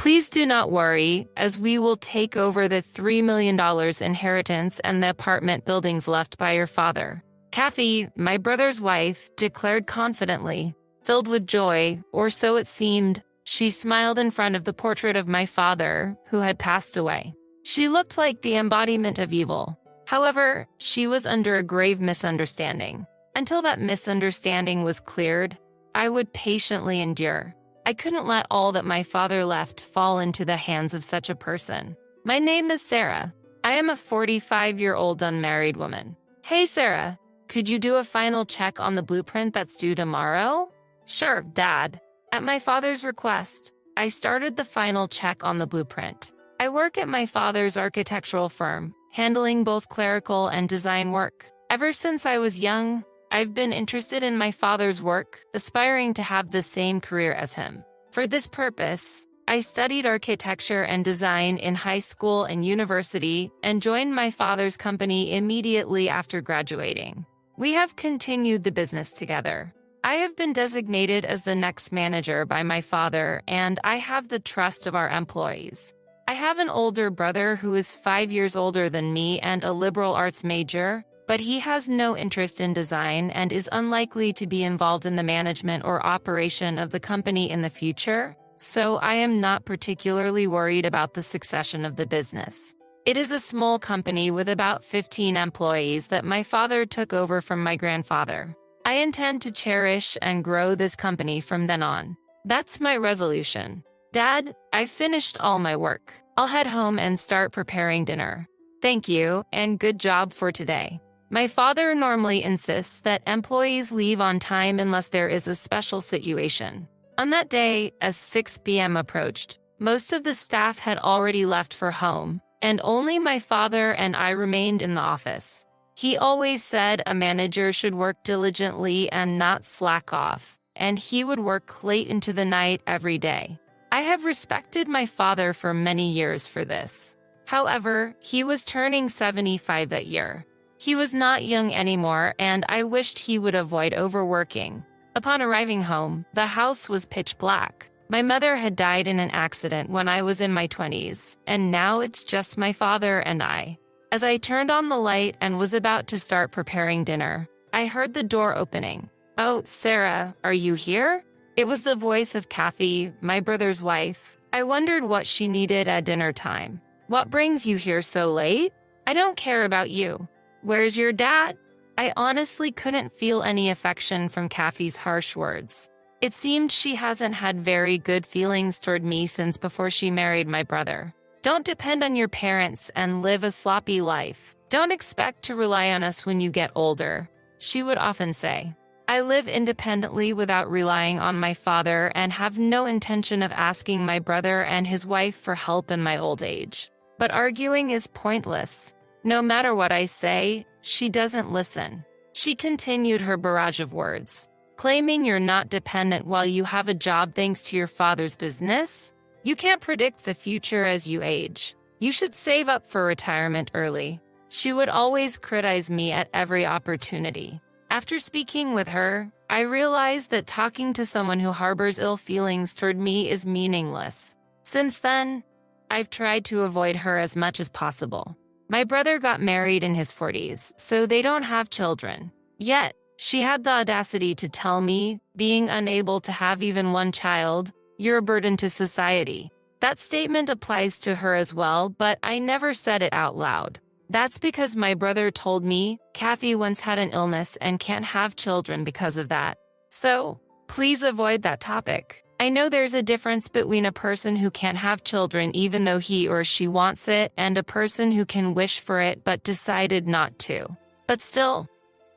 Please do not worry, as we will take over the $3 million inheritance and the apartment buildings left by your father. Kathy, my brother's wife, declared confidently. Filled with joy, or so it seemed, she smiled in front of the portrait of my father, who had passed away. She looked like the embodiment of evil. However, she was under a grave misunderstanding. Until that misunderstanding was cleared, I would patiently endure. I couldn't let all that my father left fall into the hands of such a person. My name is Sarah. I am a 45-year-old unmarried woman. Hey Sarah, could you do a final check on the blueprint that's due tomorrow? Sure, Dad. At my father's request, I started the final check on the blueprint. I work at my father's architectural firm, handling both clerical and design work. Ever since I was young, I've been interested in my father's work, aspiring to have the same career as him. For this purpose, I studied architecture and design in high school and university and joined my father's company immediately after graduating. We have continued the business together. I have been designated as the next manager by my father, and I have the trust of our employees. I have an older brother who is 5 years older than me and a liberal arts major, but he has no interest in design and is unlikely to be involved in the management or operation of the company in the future, so I am not particularly worried about the succession of the business. It is a small company with about 15 employees that my father took over from my grandfather. I intend to cherish and grow this company from then on. That's my resolution. Dad, I've finished all my work. I'll head home and start preparing dinner. Thank you, and good job for today. My father normally insists that employees leave on time unless there is a special situation. On that day, as 6 p.m. approached, most of the staff had already left for home, and only my father and I remained in the office. He always said a manager should work diligently and not slack off, and he would work late into the night every day. I have respected my father for many years for this. However, he was turning 75 that year. He was not young anymore, and I wished he would avoid overworking. Upon arriving home, the house was pitch black. My mother had died in an accident when I was in my 20s, and now it's just my father and I. As I turned on the light and was about to start preparing dinner, I heard the door opening. Oh, Sarah, are you here? It was the voice of Kathy, my brother's wife. I wondered what she needed at dinner time. What brings you here so late? I don't care about you. Where's your dad? I honestly couldn't feel any affection from Kathy's harsh words. It seemed she hasn't had very good feelings toward me since before she married my brother. Don't depend on your parents and live a sloppy life. Don't expect to rely on us when you get older, she would often say. I live independently without relying on my father and have no intention of asking my brother and his wife for help in my old age. But arguing is pointless. No matter what I say, she doesn't listen. She continued her barrage of words. Claiming you're not dependent while you have a job thanks to your father's business? You can't predict the future as you age. You should save up for retirement early. She would always criticize me at every opportunity. After speaking with her, I realized that talking to someone who harbors ill feelings toward me is meaningless. Since then, I've tried to avoid her as much as possible. My brother got married in his 40s, so they don't have children. Yet, she had the audacity to tell me, being unable to have even one child, "You're a burden to society." That statement applies to her as well, but I never said it out loud. That's because my brother told me Kathy once had an illness and can't have children because of that. So, please avoid that topic. I know there's a difference between a person who can't have children even though he or she wants it and a person who can wish for it but decided not to. But still,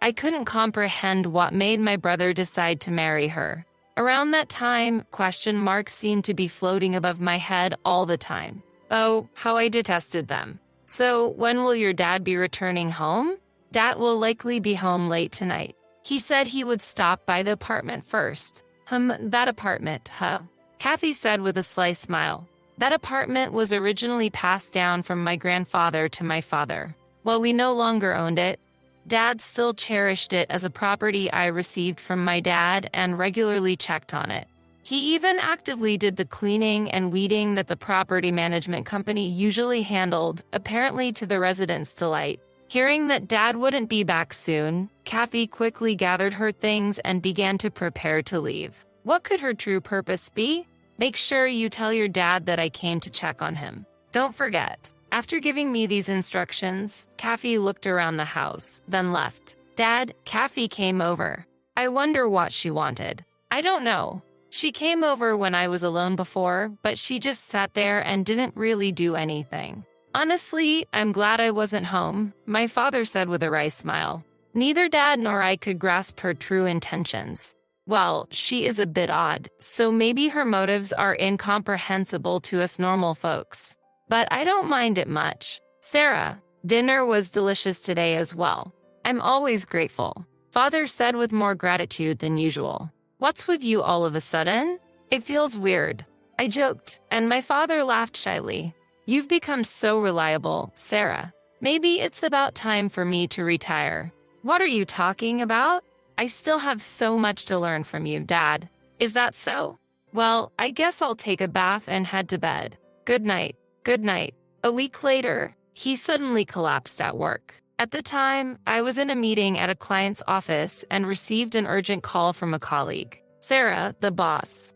I couldn't comprehend what made my brother decide to marry her. Around that time, question marks seemed to be floating above my head all the time. Oh, how I detested them. So, when will your dad be returning home? Dad will likely be home late tonight. He said he would stop by the apartment first. That apartment, huh? Kathy said with a sly smile. That apartment was originally passed down from my grandfather to my father. While we no longer owned it, Dad still cherished it as a property I received from my dad and regularly checked on it. He even actively did the cleaning and weeding that the property management company usually handled, apparently to the residents' delight. Hearing that Dad wouldn't be back soon, Kathy quickly gathered her things and began to prepare to leave. What could her true purpose be? Make sure you tell your dad that I came to check on him. Don't forget. After giving me these instructions, Kathy looked around the house, then left. Dad, Kathy came over. I wonder what she wanted. I don't know. She came over when I was alone before, but she just sat there and didn't really do anything. Honestly, I'm glad I wasn't home, my father said with a wry smile. Neither Dad nor I could grasp her true intentions. Well, she is a bit odd, so maybe her motives are incomprehensible to us normal folks. But I don't mind it much. Sarah, dinner was delicious today as well. I'm always grateful, Father said with more gratitude than usual. What's with you all of a sudden? It feels weird. I joked, and my father laughed shyly. You've become so reliable, Sarah. Maybe it's about time for me to retire. What are you talking about? I still have so much to learn from you, Dad. Is that so? Well, I guess I'll take a bath and head to bed. Good night. Good night. A week later, he suddenly collapsed at work. At the time, I was in a meeting at a client's office and received an urgent call from a colleague. Sarah, the boss.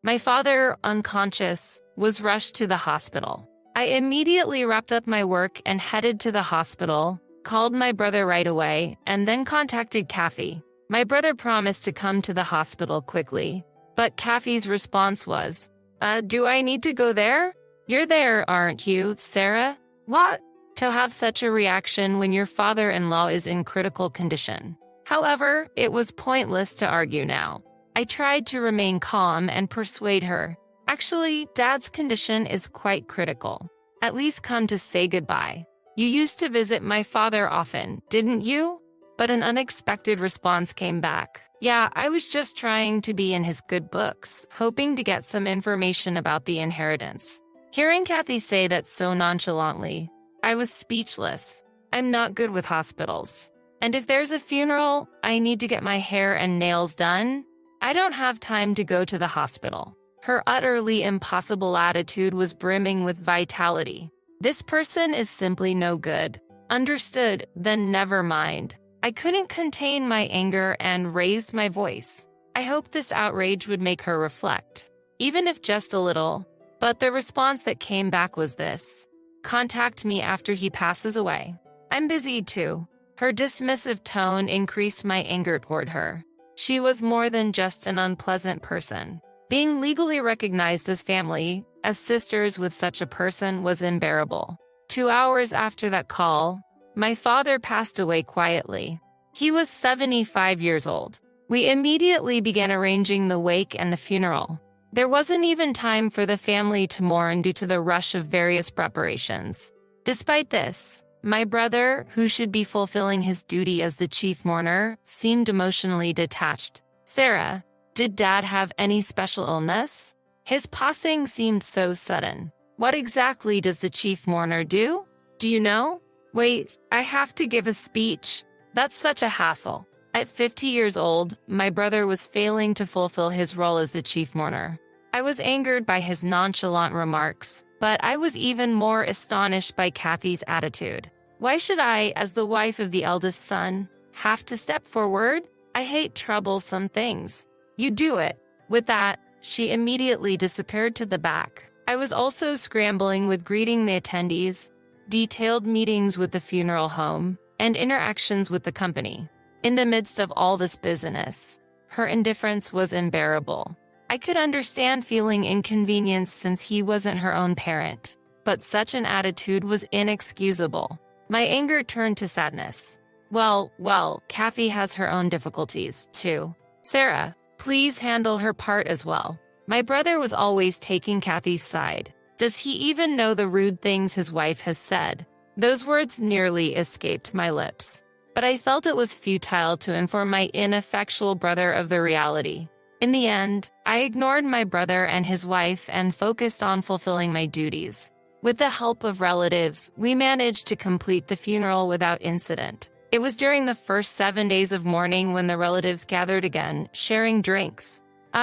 My father, unconscious, was rushed to the hospital. I immediately wrapped up my work and headed to the hospital, called my brother right away, and then contacted Kathy. My brother promised to come to the hospital quickly, but Kathy's response was, do I need to go there? You're there, aren't you, Sarah? What? To have such a reaction when your father-in-law is in critical condition. However, it was pointless to argue now. I tried to remain calm and persuade her. Actually, Dad's condition is quite critical. At least come to say goodbye. You used to visit my father often, didn't you? But an unexpected response came back. Yeah, I was just trying to be in his good books, hoping to get some information about the inheritance. Hearing Kathy say that so nonchalantly, I was speechless. I'm not good with hospitals. And if there's a funeral, I need to get my hair and nails done. I don't have time to go to the hospital. Her utterly impossible attitude was brimming with vitality. This person is simply no good. Understood, then never mind. I couldn't contain my anger and raised my voice. I hoped this outrage would make her reflect, even if just a little. But the response that came back was this: contact me after he passes away. I'm busy too. Her dismissive tone increased my anger toward her. She was more than just an unpleasant person. Being legally recognized as family, as sisters with such a person, was unbearable. 2 hours after that call, my father passed away quietly. He was 75 years old. We immediately began arranging the wake and the funeral. There wasn't even time for the family to mourn due to the rush of various preparations. Despite this, my brother, who should be fulfilling his duty as the chief mourner, seemed emotionally detached. Sarah, did Dad have any special illness? His passing seemed so sudden. What exactly does the chief mourner do? Do you know? Wait, I have to give a speech. That's such a hassle. At 50 years old, my brother was failing to fulfill his role as the chief mourner. I was angered by his nonchalant remarks, but I was even more astonished by Kathy's attitude. Why should I, as the wife of the eldest son, have to step forward? I hate troublesome things. You do it. With that, she immediately disappeared to the back. I was also scrambling with greeting the attendees, detailed meetings with the funeral home, and interactions with the company. In the midst of all this business, her indifference was unbearable. I could understand feeling inconvenienced since he wasn't her own parent, but such an attitude was inexcusable. My anger turned to sadness. Well, Kathy has her own difficulties, too. Sarah, please handle her part as well. My brother was always taking Kathy's side. Does he even know the rude things his wife has said? Those words nearly escaped my lips, but I felt it was futile to inform my ineffectual brother of the reality. In the end, I ignored my brother and his wife and focused on fulfilling my duties. With the help of relatives, we managed to complete the funeral without incident. It was during the first 7 days of mourning when the relatives gathered again, sharing drinks.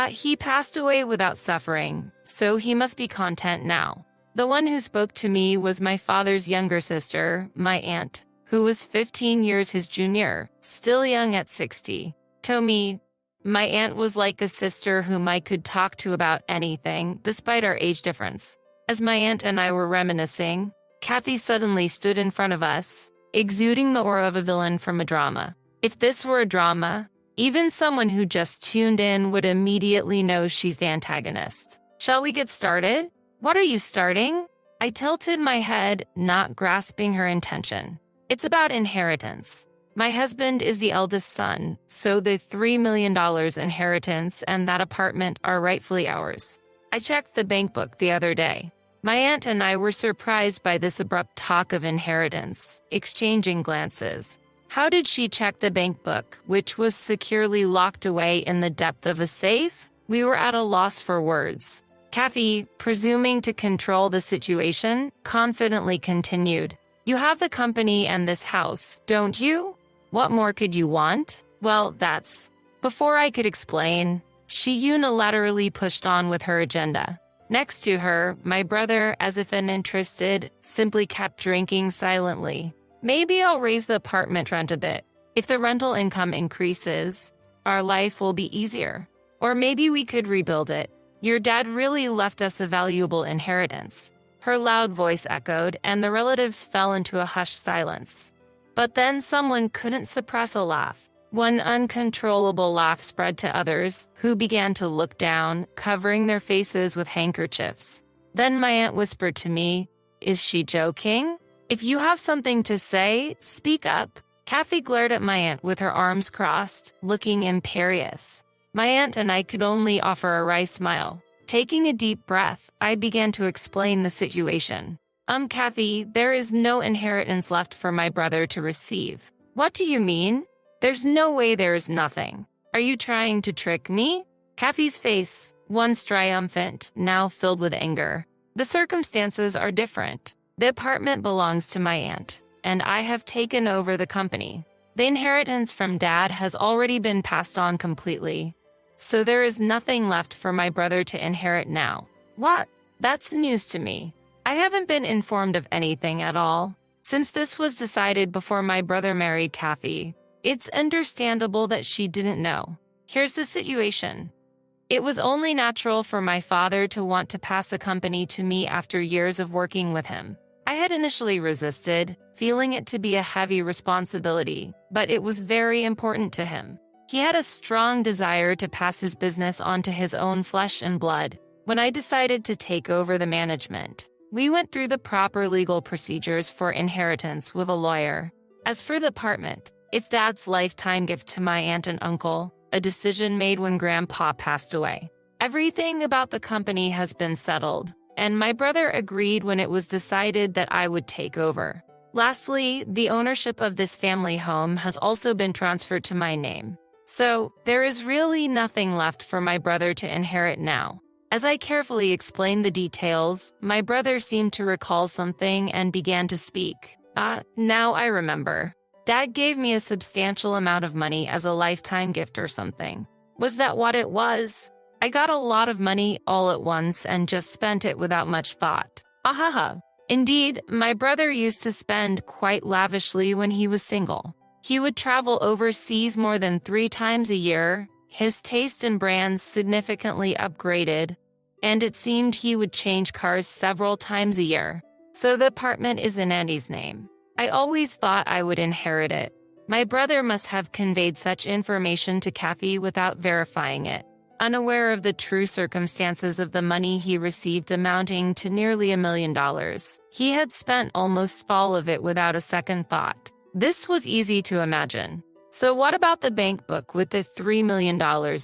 He passed away without suffering, so he must be content now. The one who spoke to me was my father's younger sister, my aunt, who was 15 years his junior, still young at 60. To me, my aunt was like a sister whom I could talk to about anything, despite our age difference. As my aunt and I were reminiscing, Kathy suddenly stood in front of us, exuding the aura of a villain from a drama. If this were a drama, even someone who just tuned in would immediately know she's the antagonist. Shall we get started? What are you starting? I tilted my head, not grasping her intention. It's about inheritance. My husband is the eldest son, so the $3 million inheritance and that apartment are rightfully ours. I checked the bank book the other day. My aunt and I were surprised by this abrupt talk of inheritance, exchanging glances. How did she check the bank book, which was securely locked away in the depth of a safe? We were at a loss for words. Kathy, presuming to control the situation, confidently continued. You have the company and this house, don't you? What more could you want? Well, that's... Before I could explain, she unilaterally pushed on with her agenda. Next to her, my brother, as if uninterested, simply kept drinking silently. Maybe I'll raise the apartment rent a bit. If the rental income increases, our life will be easier. Or maybe we could rebuild it. Your dad really left us a valuable inheritance. Her loud voice echoed, and the relatives fell into a hushed silence. But then someone couldn't suppress a laugh. One uncontrollable laugh spread to others, who began to look down, covering their faces with handkerchiefs. Then my aunt whispered to me, "Is she joking? If you have something to say, speak up." Kathy glared at my aunt with her arms crossed, looking imperious. My aunt and I could only offer a wry smile. Taking a deep breath, I began to explain the situation. Kathy, there is no inheritance left for my brother to receive." "What do you mean?" "There's no way there is nothing. Are you trying to trick me?" Kathy's face, once triumphant, now filled with anger. "The circumstances are different. The apartment belongs to my aunt, and I have taken over the company. The inheritance from Dad has already been passed on completely. So there is nothing left for my brother to inherit now." "What? That's news to me. I haven't been informed of anything at all. Since this was decided before my brother married Kathy, it's understandable that she didn't know. Here's the situation. It was only natural for my father to want to pass the company to me after years of working with him. I had initially resisted, feeling it to be a heavy responsibility, but it was very important to him. He had a strong desire to pass his business on to his own flesh and blood. When I decided to take over the management, we went through the proper legal procedures for inheritance with a lawyer. As for the apartment, it's Dad's lifetime gift to my aunt and uncle, a decision made when Grandpa passed away. Everything about the company has been settled, and my brother agreed when it was decided that I would take over. Lastly, the ownership of this family home has also been transferred to my name. So, there is really nothing left for my brother to inherit now. As I carefully explained the details, my brother seemed to recall something and began to speak. Now I remember. Dad gave me a substantial amount of money as a lifetime gift or something. Was that what it was? I got a lot of money all at once and just spent it without much thought. Ahaha. Indeed, my brother used to spend quite lavishly when he was single. He would travel overseas more than 3 times a year, his taste in brands significantly upgraded, and it seemed he would change cars several times a year. So the apartment is in Andy's name. I always thought I would inherit it. My brother must have conveyed such information to Kathy without verifying it, unaware of the true circumstances of the money he received amounting to nearly $1 million. He had spent almost all of it without a second thought. This was easy to imagine. So what about the bank book with the $3 million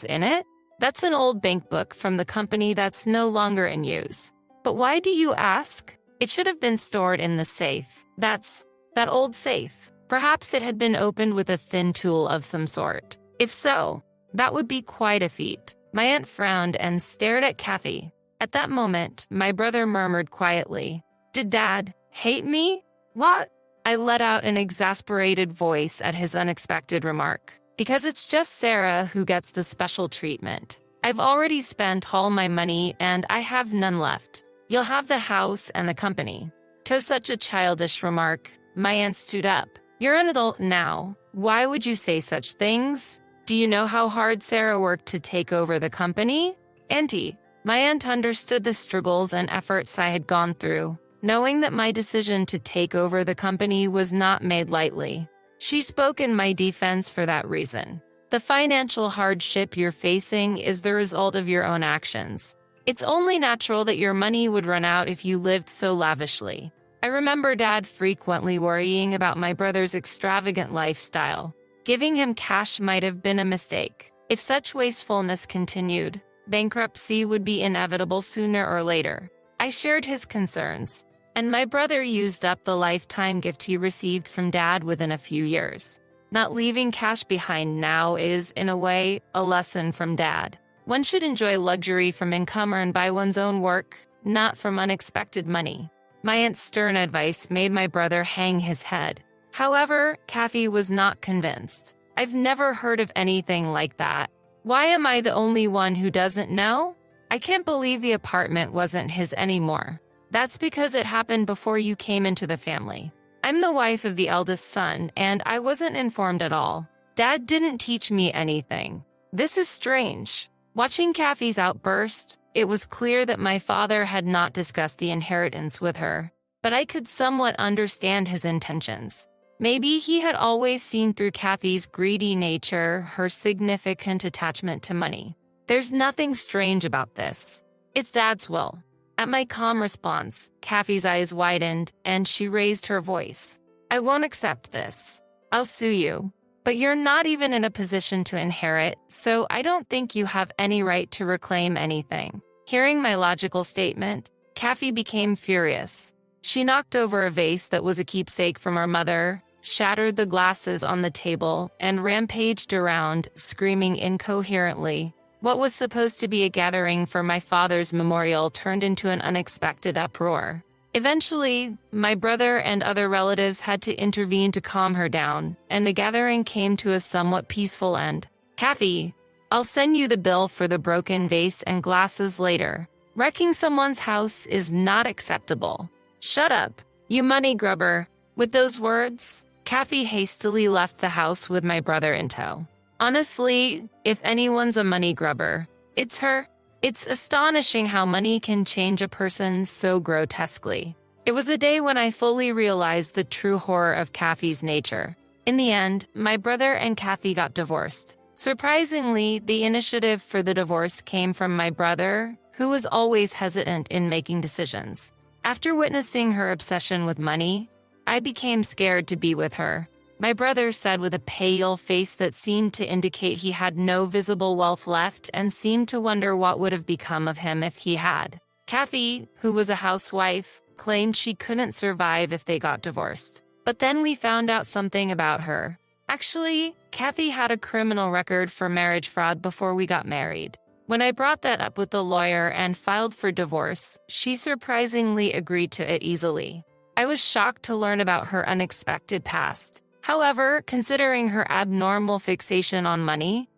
in it? That's an old bank book from the company that's no longer in use. But why do you ask? It should have been stored in the safe. That old safe. Perhaps it had been opened with a thin tool of some sort. If so, that would be quite a feat. My aunt frowned and stared at Kathy. At that moment, my brother murmured quietly, "Did Dad hate me?" "What?" I let out an exasperated voice at his unexpected remark. "Because it's just Sarah who gets the special treatment. I've already spent all my money and I have none left. You'll have the house and the company." To such a childish remark, my aunt stood up. "You're an adult now. Why would you say such things? Do you know how hard Sarah worked to take over the company?" "Auntie," my aunt understood the struggles and efforts I had gone through, knowing that my decision to take over the company was not made lightly. She spoke in my defense for that reason. "The financial hardship you're facing is the result of your own actions. It's only natural that your money would run out if you lived so lavishly." I remember Dad frequently worrying about my brother's extravagant lifestyle. Giving him cash might have been a mistake. If such wastefulness continued, bankruptcy would be inevitable sooner or later. I shared his concerns, and my brother used up the lifetime gift he received from Dad within a few years. Not leaving cash behind now is, in a way, a lesson from Dad. One should enjoy luxury from income earned by one's own work, not from unexpected money. My aunt's stern advice made my brother hang his head. However, Kathy was not convinced. "I've never heard of anything like that. Why am I the only one who doesn't know? I can't believe the apartment wasn't his anymore. That's because it happened before you came into the family. I'm the wife of the eldest son, and I wasn't informed at all. Dad didn't teach me anything. This is strange." Watching Kathy's outburst, it was clear that my father had not discussed the inheritance with her, but I could somewhat understand his intentions. Maybe he had always seen through Kathy's greedy nature, her significant attachment to money. "There's nothing strange about this. It's Dad's will." At my calm response, Kathy's eyes widened and she raised her voice. "I won't accept this. I'll sue you. But you're not even in a position to inherit, so I don't think you have any right to reclaim anything." Hearing my logical statement, Kathy became furious. She knocked over a vase that was a keepsake from our mother, shattered the glasses on the table, and rampaged around, screaming incoherently. What was supposed to be a gathering for my father's memorial turned into an unexpected uproar. Eventually, my brother and other relatives had to intervene to calm her down, and the gathering came to a somewhat peaceful end. "Kathy, I'll send you the bill for the broken vase and glasses later. Wrecking someone's house is not acceptable." "Shut up, you money grubber." With those words, Kathy hastily left the house with my brother in tow. Honestly, if anyone's a money grubber, it's her. It's astonishing how money can change a person so grotesquely. It was a day when I fully realized the true horror of Kathy's nature. In the end, my brother and Kathy got divorced. Surprisingly, the initiative for the divorce came from my brother, who was always hesitant in making decisions. After witnessing her obsession with money, I became scared to be with her. My brother said with a pale face that seemed to indicate he had no visible wealth left and seemed to wonder what would have become of him if he had. Kathy, who was a housewife, claimed she couldn't survive if they got divorced. But then we found out something about her. Actually, Kathy had a criminal record for marriage fraud before we got married. When I brought that up with the lawyer and filed for divorce, she surprisingly agreed to it easily. I was shocked to learn about her unexpected past. However, considering her abnormal fixation on money,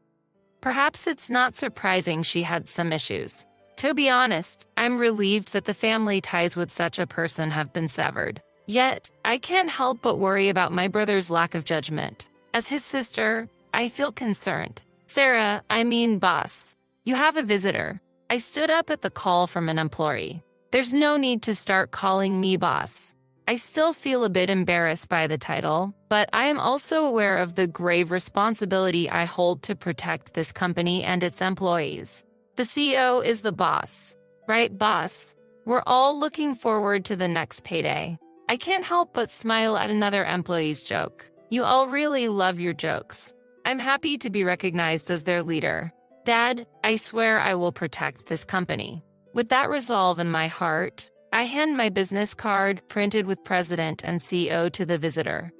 perhaps it's not surprising she had some issues. To be honest, I'm relieved that the family ties with such a person have been severed. Yet, I can't help but worry about my brother's lack of judgment. As his sister, I feel concerned. "Sarah, boss, you have a visitor." I stood up at the call from an employee. "There's no need to start calling me boss." I still feel a bit embarrassed by the title, but I am also aware of the grave responsibility I hold to protect this company and its employees. The CEO is the boss. Right, boss? We're all looking forward to the next payday. I can't help but smile at another employee's joke. You all really love your jokes. I'm happy to be recognized as their leader. Dad, I swear I will protect this company. With that resolve in my heart, I hand my business card, printed with President and CEO, to the visitor.